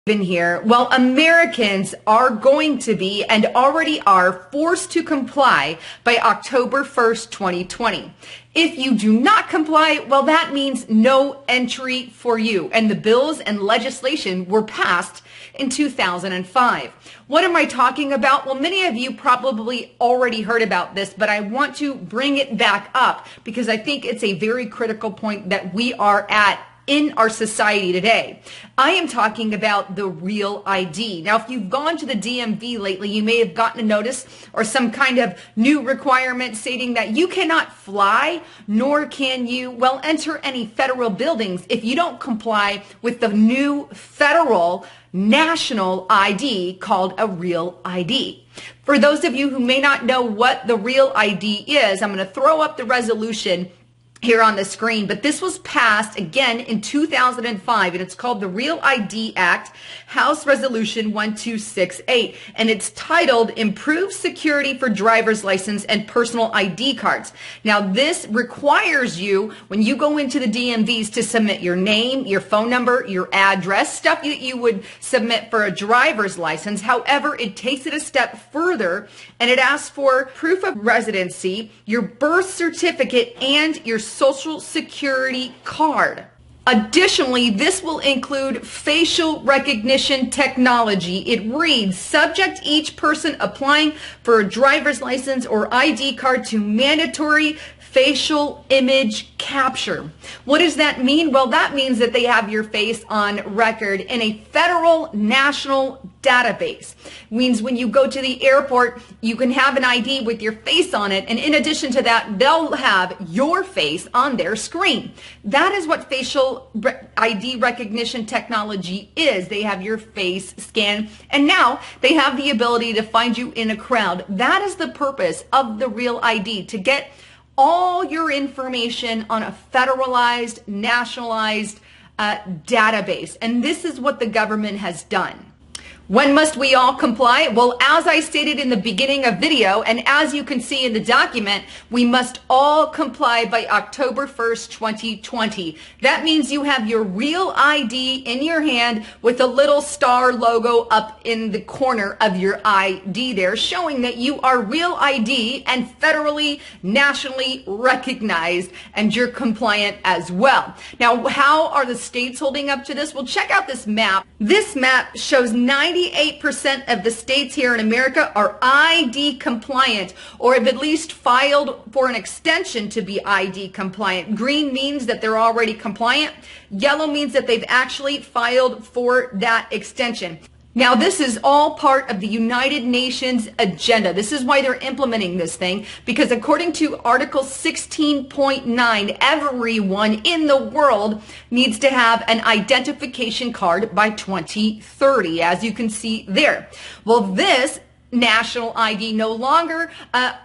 In here, well, Americans are going to be and already are forced to comply by October 1st, 2020. If you do not comply, well, that means no entry for you. And the bills and legislation were passed in 2005. What am I talking about? Well, many of you probably already heard about this, but I want to bring it back up because I think it's a very critical point that we are at in our society today. I am talking about the real ID. Now, if you've gone to the DMV lately, you may have gotten a notice or some kind of new requirement stating that you cannot fly, nor can you, well, enter any federal buildings if you don't comply with the new federal national ID called a real ID. For those of you who may not know what the real ID is, I'm going to throw up the resolution here on the screen, but this was passed again in 2005, and it's called the Real ID Act, House Resolution 1268, and it's titled Improved Security for Driver's License and Personal ID Cards. Now, this requires you, when you go into the DMVs, to submit your name, your phone number, your address, stuff that you would submit for a driver's license. However, it takes it a step further, and it asks for proof of residency, your birth certificate, and your Social Security card. Additionally, this will include facial recognition technology. It reads, subject each person applying for a driver's license or ID card to mandatory facial image capture. What does that mean? Well, that means that they have your face on record in a federal national database. It means when you go to the airport, you can have an ID with your face on it, and in addition to that, they'll have your face on their screen. That is what facial ID recognition technology is. They have your face scanned, and now they have the ability to find you in a crowd. That is the purpose of the Real ID, to get all your information on a federalized, nationalized database. And this is what the government has done. When must we all comply? Well, as I stated in the beginning of video, and as you can see in the document, we must all comply by October 1st, 2020. That means you have your real ID in your hand with a little star logo up in the corner of your ID there, showing that you are real ID and federally, nationally recognized, and you're compliant as well. Now, how are the states holding up to this? Well, check out this map. This map shows 98% of the states here in America are ID compliant, or have at least filed for an extension to be ID compliant. Green means that they're already compliant. Yellow means that they've actually filed for that extension. Now, this is all part of the United Nations agenda. This is why they're implementing this thing, because according to Article 16.9, everyone in the world needs to have an identification card by 2030, as you can see there. Well, this national ID no longer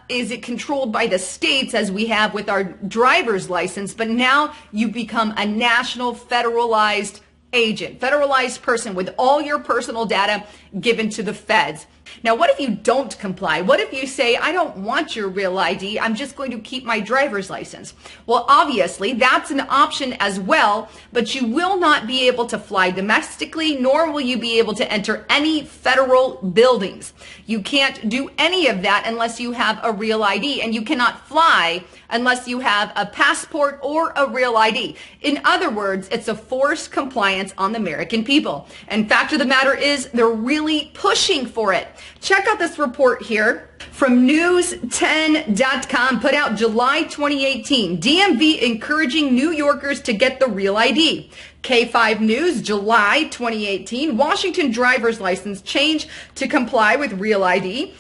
is it controlled by the states as we have with our driver's license, but now you become a national federalized agent, federalized person with all your personal data given to the feds. Now, what if you don't comply? What if you say, I don't want your real ID, I'm just going to keep my driver's license? Well, obviously, that's an option as well, but you will not be able to fly domestically, nor will you be able to enter any federal buildings. You can't do any of that unless you have a real ID, and you cannot fly unless you have a passport or a real ID. In other words, it's a forced compliance on the American people. And fact of the matter is, they're really pushing for it. Check out this report here from news10.com, put out July 2018. DMV encouraging New Yorkers to get the real ID. K5 News, July 2018. Washington driver's license change to comply with real ID.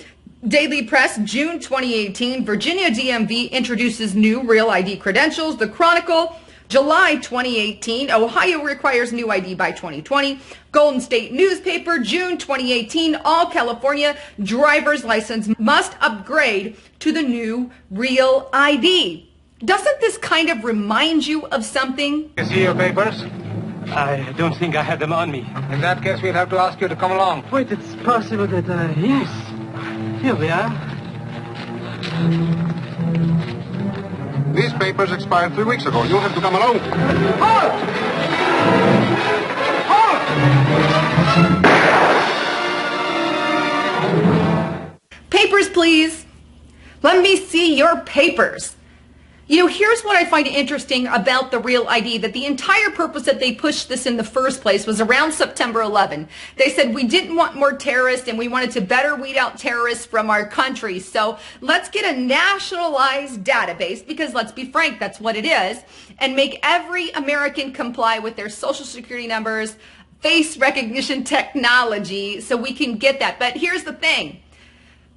Daily Press, June 2018. Virginia DMV introduces new real ID credentials. The Chronicle, July 2018, Ohio requires new ID by 2020. Golden State Newspaper, June 2018, all California driver's license must upgrade to the new real ID. Doesn't this kind of remind you of something? You see your papers? I don't think I have them on me. In that case, we'll have to ask you to come along. Wait, it's possible that, yes. Here we are. These papers expired 3 weeks ago. You'll have to come along. Halt! Halt! please. Let me see your papers. You know, here's what I find interesting about the Real ID, that the entire purpose that they pushed this in the first place was around September 11. They said we didn't want more terrorists and we wanted to better weed out terrorists from our country. So let's get a nationalized database, because let's be frank, that's what it is, and make every American comply with their social security numbers, face recognition technology, so we can get that. But here's the thing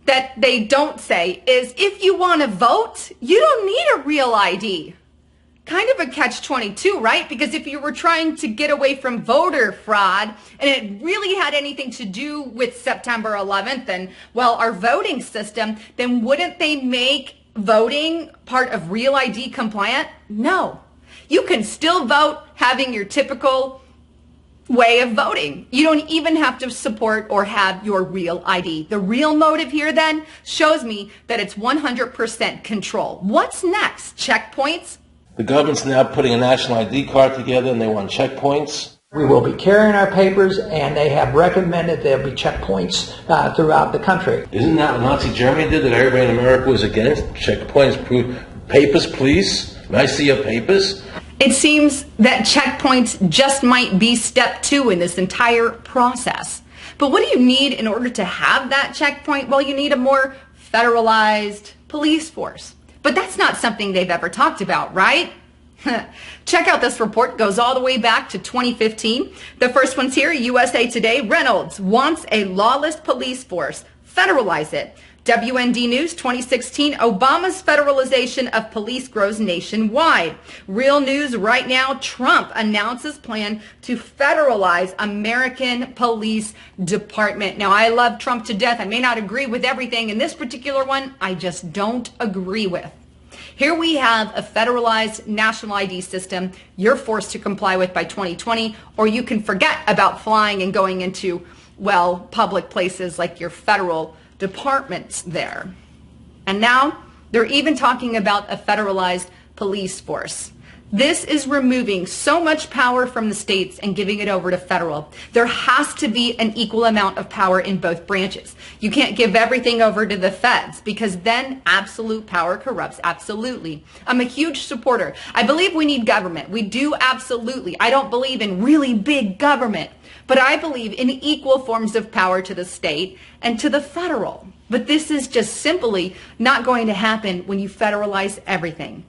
that they don't say is, if you want to vote, you don't need a real ID. Kind of a catch-22, right? Because if you were trying to get away from voter fraud and it really had anything to do with September 11th and, well, our voting system, then wouldn't they make voting part of Real ID compliant? No. You can still vote having your typical way of voting. You don't even have to support or have your Real ID. The real motive here then shows me that it's 100% control. What's next? Checkpoints? The government's now putting a national ID card together and they want checkpoints. We will be carrying our papers, and they have recommended there'll be checkpoints throughout the country. Isn't that what Nazi Germany did, that everybody in America was against? Checkpoints, papers, please. May I see your papers? It seems that checkpoints just might be step 2 in this entire process. But what do you need in order to have that checkpoint? Well, you need a more federalized police force. But that's not something they've ever talked about, right? Check out this report. It goes all the way back to 2015. The first one's here, USA Today. Reynolds wants a lawless police force. Federalize it. WND News 2016, Obama's federalization of police grows nationwide. Real News right now, Trump announces plan to federalize American police department. Now, I love Trump to death. I may not agree with everything in this particular one. I just don't agree with. Here we have a federalized national ID system you're forced to comply with by 2020, or you can forget about flying and going into, well, public places like your federal departments there. And now they're even talking about a federalized police force. This is removing so much power from the states and giving it over to federal. There has to be an equal amount of power in both branches. You can't give everything over to the feds, because then absolute power corrupts. Absolutely. I'm a huge supporter. I believe we need government. We do, absolutely. I don't believe in really big government, but I believe in equal forms of power to the state and to the federal. But this is just simply not going to happen when you federalize everything.